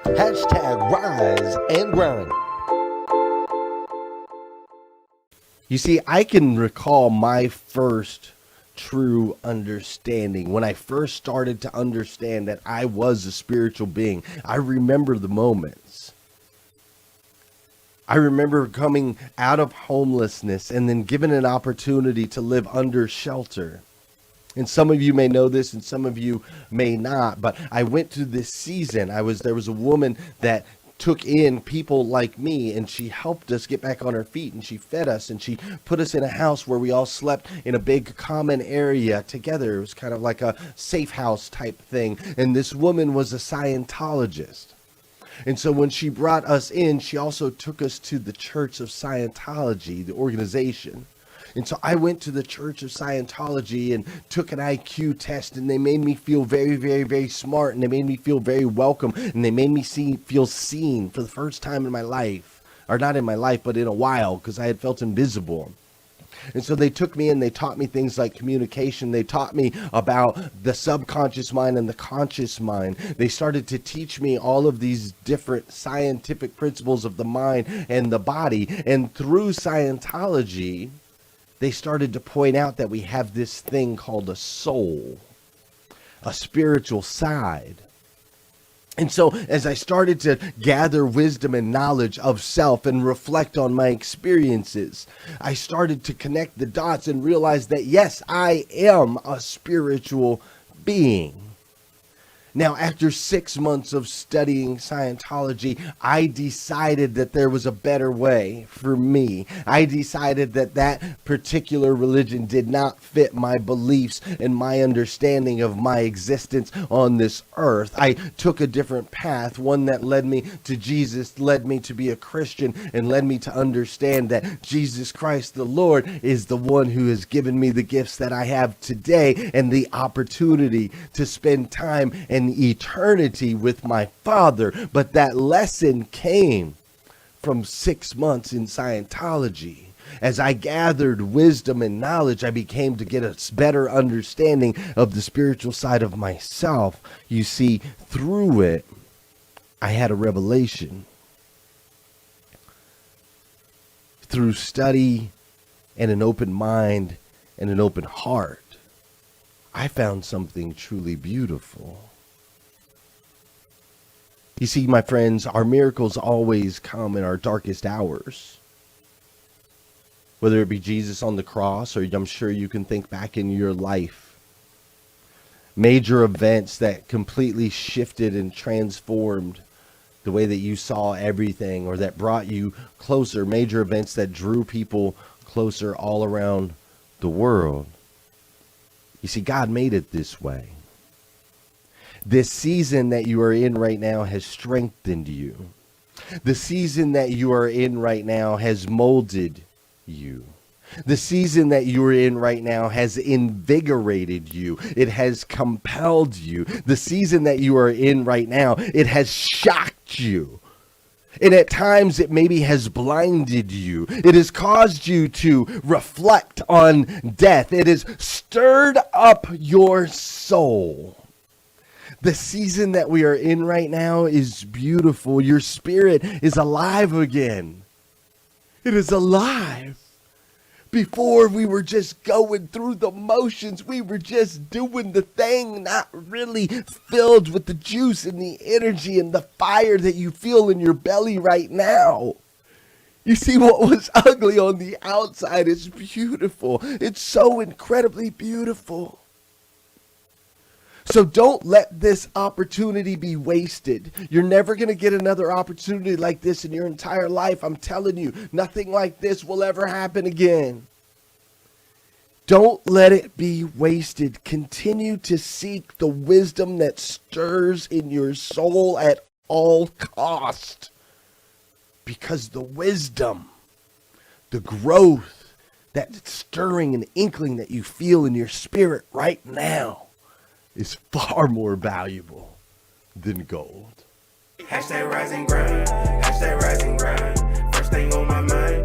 Hashtag rise and grind. You see, I can recall my first true understanding. When I first started to understand that I was a spiritual being, I remember the moments. I remember coming out of homelessness and then given an opportunity to live under shelter. And some of you may know this and some of you may not, but I went through this season. There was a woman that took in people like me, and she helped us get back on our feet, and she fed us, and she put us in a house where we all slept in a big common area together. It was kind of like a safe house type thing. And this woman was a Scientologist. And so when she brought us in, she also took us to the Church of Scientology, the organization. And so I went to the Church of Scientology and took an IQ test, and they made me feel very, very, very smart, and they made me feel very welcome, and they made me feel seen for the first time in my life, or not in my life, but in a while, because I had felt invisible. And so they took me and they taught me things like communication. They taught me about the subconscious mind and the conscious mind. They started to teach me all of these different scientific principles of the mind and the body. And through Scientology, they started to point out that we have this thing called a soul, a spiritual side. And so as I started to gather wisdom and knowledge of self and reflect on my experiences, I started to connect the dots and realize that, yes, I am a spiritual being. Now, after 6 months of studying Scientology, I decided that there was a better way for me. I decided that that particular religion did not fit my beliefs and my understanding of my existence on this earth. I took a different path, one that led me to Jesus, led me to be a Christian, and led me to understand that Jesus Christ, the Lord, is the one who has given me the gifts that I have today and the opportunity to spend time and eternity with my Father. But that lesson came from 6 months in Scientology. As I gathered wisdom and knowledge, I became to get a better understanding of the spiritual side of myself. You see, through it, I had a revelation. Through study and an open mind and an open heart, I found something truly beautiful. You see, my friends, our miracles always come in our darkest hours. Whether it be Jesus on the cross, or I'm sure you can think back in your life. Major events that completely shifted and transformed the way that you saw everything, or that brought you closer. Major events that drew people closer all around the world. You see, God made it this way. This season that you are in right now has strengthened you. The season that you are in right now has molded you. The season that you are in right now has invigorated you. It has compelled you. The season that you are in right now, it has shocked you. And at times it maybe has blinded you. It has caused you to reflect on death. It has stirred up your soul. The season that we are in right now is beautiful. Your spirit is alive again. It is alive. Before, we were just going through the motions. We were just doing the thing, not really filled with the juice and the energy and the fire that you feel in your belly right now. You see, what was ugly on the outside is beautiful. It's so incredibly beautiful. So don't let this opportunity be wasted. You're never going to get another opportunity like this in your entire life. I'm telling you, nothing like this will ever happen again. Don't let it be wasted. Continue to seek the wisdom that stirs in your soul at all cost. Because the wisdom, the growth, that stirring and inkling that you feel in your spirit right now is far more valuable than gold. Hashtag rise and grind. Hashtag rise and grind. First thing on my mind.